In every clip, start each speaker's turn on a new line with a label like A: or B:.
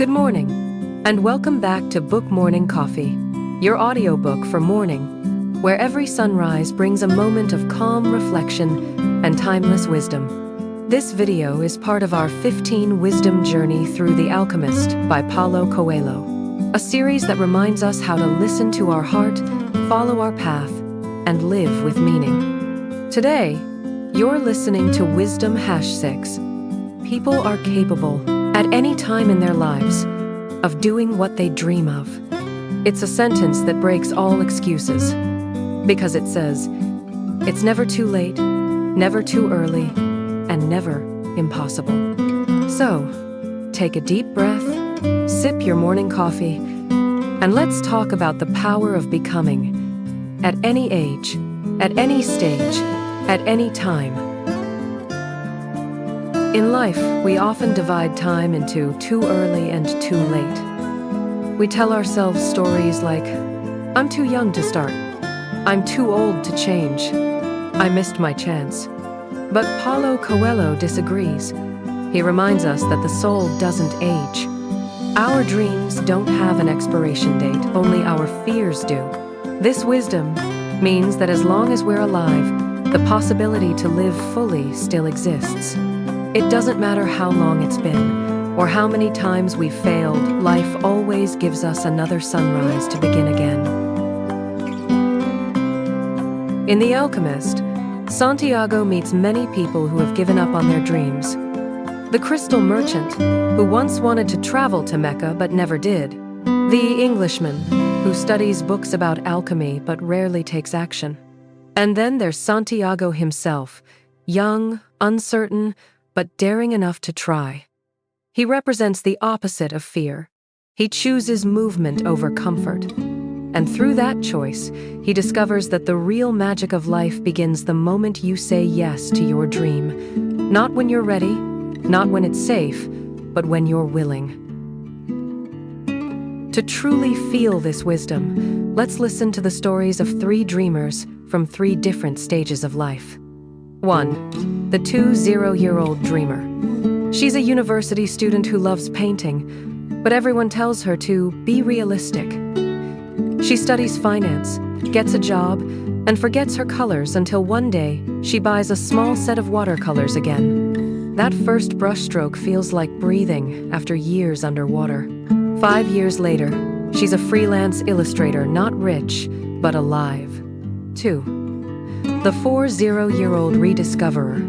A: Good morning, and welcome back to Book Morning Coffee, your audiobook for morning, where every sunrise brings a moment of calm reflection and timeless wisdom. This video is part of our 15 Wisdom Journey through The Alchemist by Paulo Coelho, a series that reminds us how to listen to our heart, follow our path, and live with meaning. Today, you're listening to Wisdom #6. People are capable, at any time in their lives, of doing what they dream of. It's a sentence that breaks all excuses, because it says, it's never too late, never too early, and never impossible. So, take a deep breath, sip your morning coffee, and let's talk about the power of becoming, at any age, at any stage, at any time. In life, we often divide time into too early and too late. We tell ourselves stories like, I'm too young to start, I'm too old to change, I missed my chance. But Paulo Coelho disagrees. He reminds us that the soul doesn't age. Our dreams don't have an expiration date, only our fears do. This wisdom means that as long as we're alive, the possibility to live fully still exists. It doesn't matter how long it's been, or how many times we've failed, life always gives us another sunrise to begin again. In The Alchemist, Santiago meets many people who have given up on their dreams. The crystal merchant, who once wanted to travel to Mecca but never did. The Englishman, who studies books about alchemy but rarely takes action. And then there's Santiago himself, young, uncertain, but daring enough to try. He represents the opposite of fear. He chooses movement over comfort. And through that choice, he discovers that the real magic of life begins the moment you say yes to your dream. Not when you're ready, not when it's safe, but when you're willing. To truly feel this wisdom, let's listen to the stories of 3 dreamers from 3 different stages of life. 1. The 20-year-old dreamer. She's a university student who loves painting, but everyone tells her to be realistic. She studies finance, gets a job, and forgets her colors until one day she buys a small set of watercolors again. That first brushstroke feels like breathing after years underwater. 5 years later, she's a freelance illustrator, not rich, but alive. 2. The 40-year-old rediscoverer.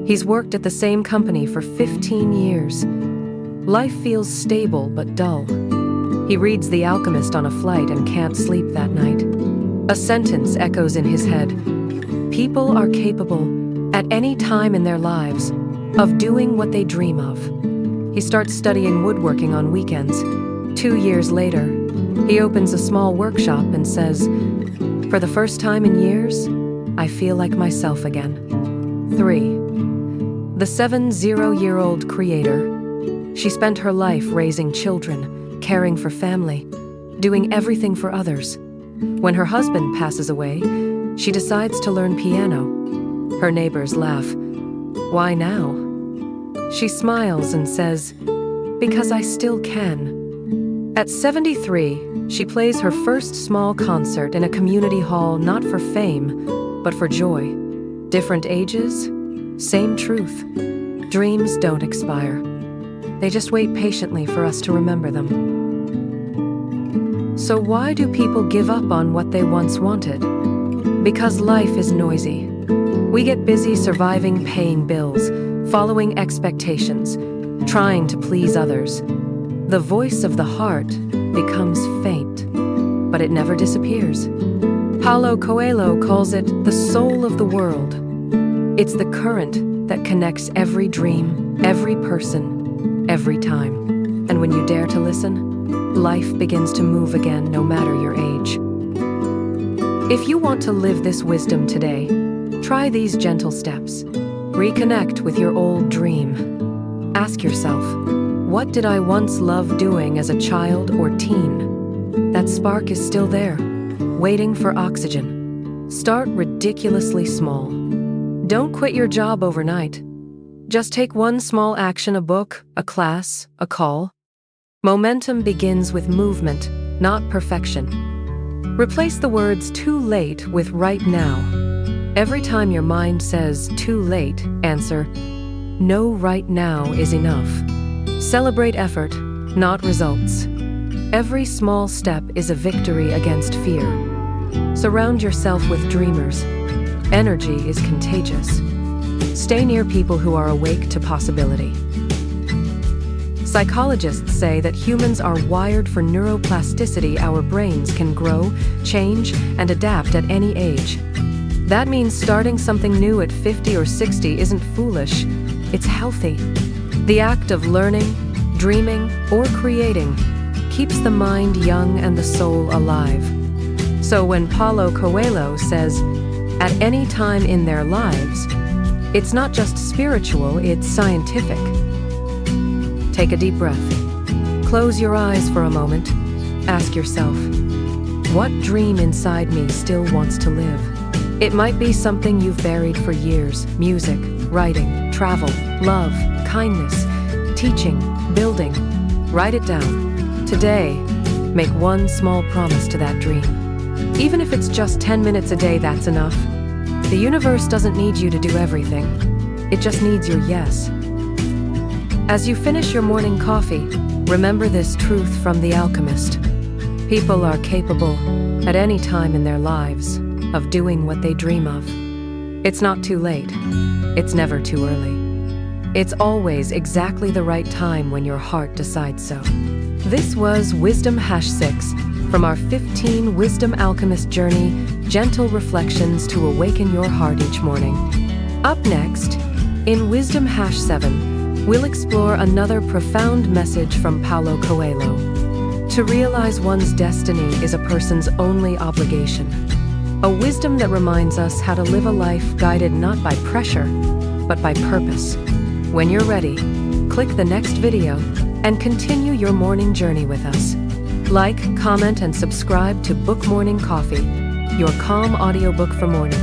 A: He's worked at the same company for 15 years. Life feels stable but dull. He reads The Alchemist on a flight and can't sleep that night. A sentence echoes in his head. People are capable, at any time in their lives, of doing what they dream of. He starts studying woodworking on weekends. 2 years later, he opens a small workshop and says, for the first time in years, I feel like myself again. 3. The 70-year-old creator. She spent her life raising children, caring for family, doing everything for others. When her husband passes away, she decides to learn piano. Her neighbors laugh. Why now? She smiles and says, because I still can. At 73, she plays her first small concert in a community hall, not for fame, but for joy. Different ages, same truth. Dreams don't expire. They just wait patiently for us to remember them. So why do people give up on what they once wanted? Because life is noisy. We get busy surviving, paying bills, following expectations, trying to please others. The voice of the heart becomes faint, but it never disappears. Paulo Coelho calls it the soul of the world. It's the current that connects every dream, every person, every time. And when you dare to listen, life begins to move again, no matter your age. If you want to live this wisdom today, try these gentle steps. Reconnect with your old dream. Ask yourself, what did I once love doing as a child or teen? That spark is still there, waiting for oxygen. Start ridiculously small. Don't quit your job overnight. Just take one small action, a book, a class, a call. Momentum begins with movement, not perfection. Replace the words too late with right now. Every time your mind says too late, answer, no, right now is enough. Celebrate effort, not results. Every small step is a victory against fear. Surround yourself with dreamers. Energy is contagious. Stay near people who are awake to possibility. Psychologists say that humans are wired for neuroplasticity. Our brains can grow, change, and adapt at any age. That means starting something new at 50 or 60 isn't foolish, it's healthy. The act of learning, dreaming, or creating keeps the mind young and the soul alive. So when Paulo Coelho says, at any time in their lives, it's not just spiritual, it's scientific. Take a deep breath. Close your eyes for a moment. Ask yourself, what dream inside me still wants to live? It might be something you've buried for years: music, writing, travel, love, kindness, teaching, building. Write it down. Today, make one small promise to that dream. Even if it's just 10 minutes a day, that's enough. The universe doesn't need you to do everything. It just needs your yes. As you finish your morning coffee, remember this truth from The Alchemist. People are capable, at any time in their lives, of doing what they dream of. It's not too late. It's never too early. It's always exactly the right time when your heart decides so. This was Wisdom #6 from our 15 Wisdom Alchemist Journey, gentle reflections to awaken your heart each morning. Up next, in Wisdom #7, we'll explore another profound message from Paulo Coelho. To realize one's destiny is a person's only obligation. A wisdom that reminds us how to live a life guided not by pressure, but by purpose. When you're ready, click the next video and continue your morning journey with us. Like, comment, and subscribe to Book Morning Coffee, your calm audiobook for morning.